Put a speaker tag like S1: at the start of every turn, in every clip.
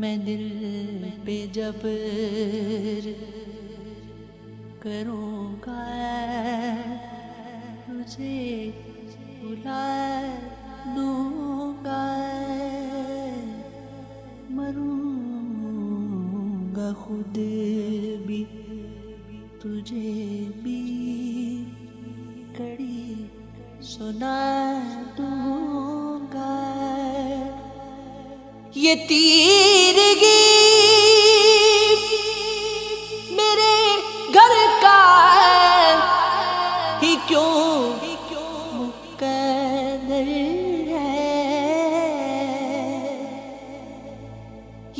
S1: میں دل پہ جبر کروں گا، تجھے بلا دوں گا، مروں گا خود بھی تجھے بھی کڑی سنا دوں گا۔ یہ تیرگی میرے گھر کا ہی کیوں مقدر ہے،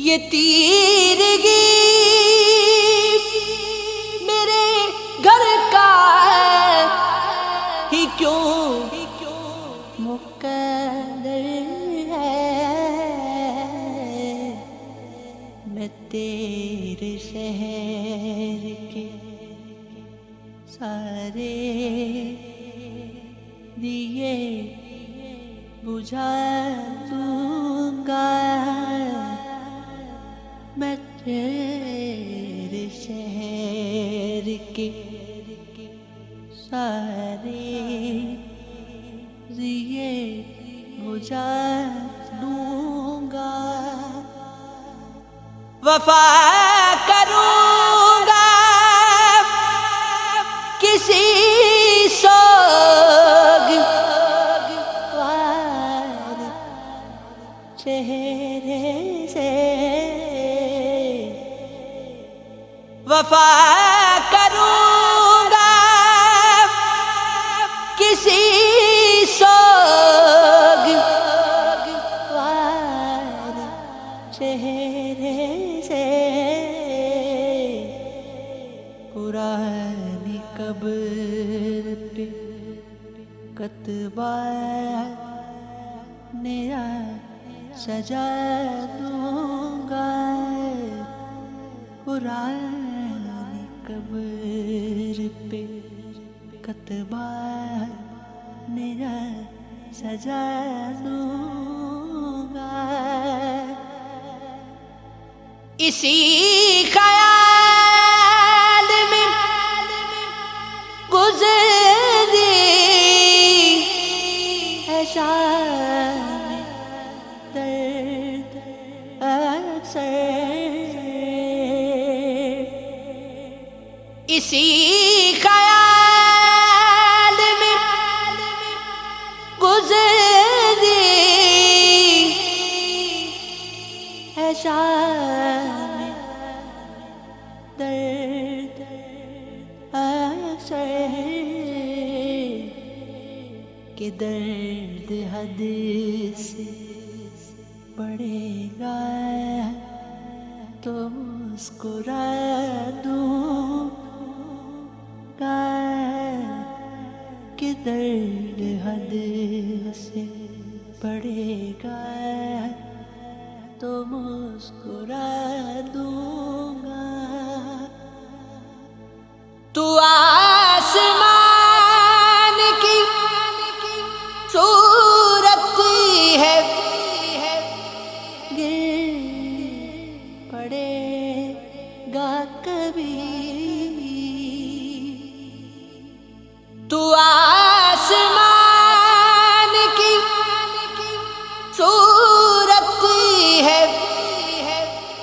S1: یہ تیرگی میرے گھر کا ہی کیوں مقدر ہے، میں تیرے شہر کے سارے دیے بجھا دوں گا، میں تیرے شہر کے سارے دیے بجھا دوں گا، وفا کروں گا کسی سوگوار چہرے سے، وفا کروں گا کسی سوگوار چہرے سے، پرانی قبر پہ کتبہ نیا سجا دوں گا، پرانی قبر پہ کتبہ نیا سجا دوں گا، اسی خیال میں گزری ہے شام درد اکثر، اسی خیال میں گزری ہے شام درد اکثر، کہ درد حد سے بڑھے گا تو مسکرا دوں گا، کہ درد حد سے بڑھے گا تو مسکرا دوں گا، تو آسمان کی صورت ہے، گر پڑے گا کبھی، تو آسمان کی صورت ہے،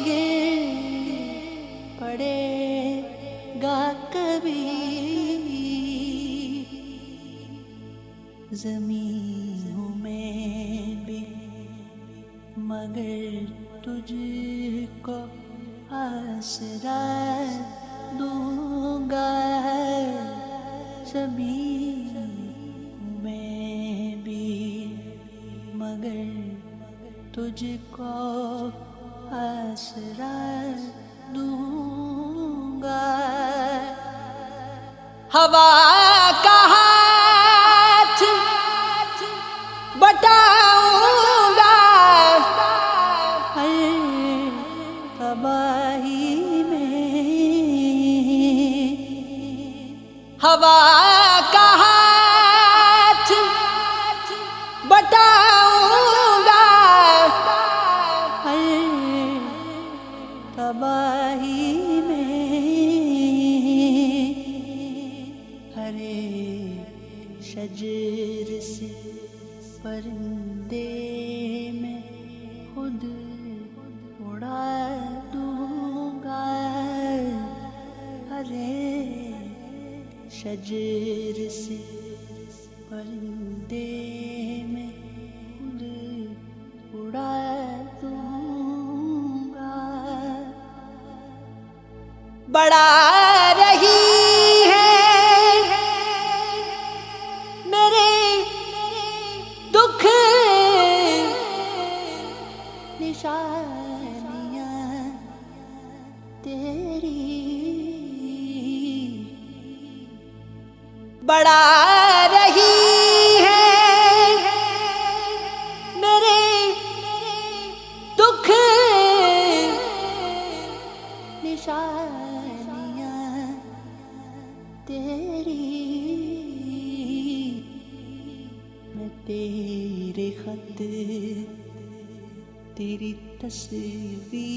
S1: گر پڑے گا کبھی، زمین ہوں میں بھی مگر تجھ کو آسرا دوں گا، زمین ہوں میں بھی مگر تجھ کو آسرا دوں گا، ہوا کا ہاتھ بٹاؤں گا ہر تباہی میں، ہوا کا ہاتھ بٹاؤں گا ہر تباہی میں ہرے شجر سے پرندے میں خود اڑا دوں گا، ہرے شجر سے پرندے میں خود اڑا دوں گا۔ بڑا رہی ہے میرے دکھ نشانیاں تیری، بڑا رہی ہے میرے دکھ نشانیاں تیری، میں تیرے خط تیری تصویر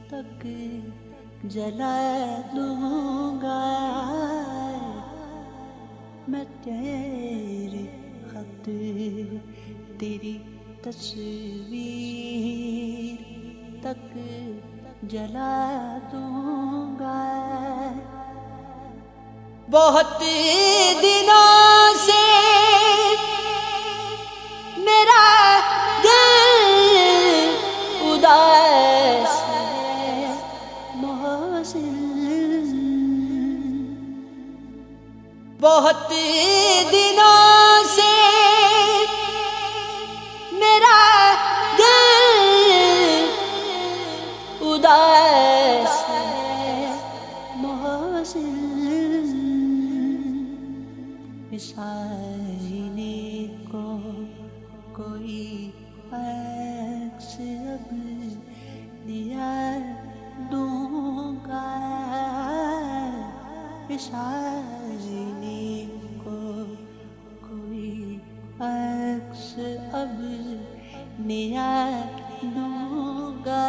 S1: تک جلا دوں گا، میں تیرے خط تیری تصویر تک جلا دوں گا۔ بہت دنوں سے میرا دل اداس ہے محسن، بہت دنوں سے میرا دل اداس ہے محسن، اس آئینے کو کوئی عکس اب دیا دوں گا، اس آئینے کو کوئی عکس اب نیا دوں گا۔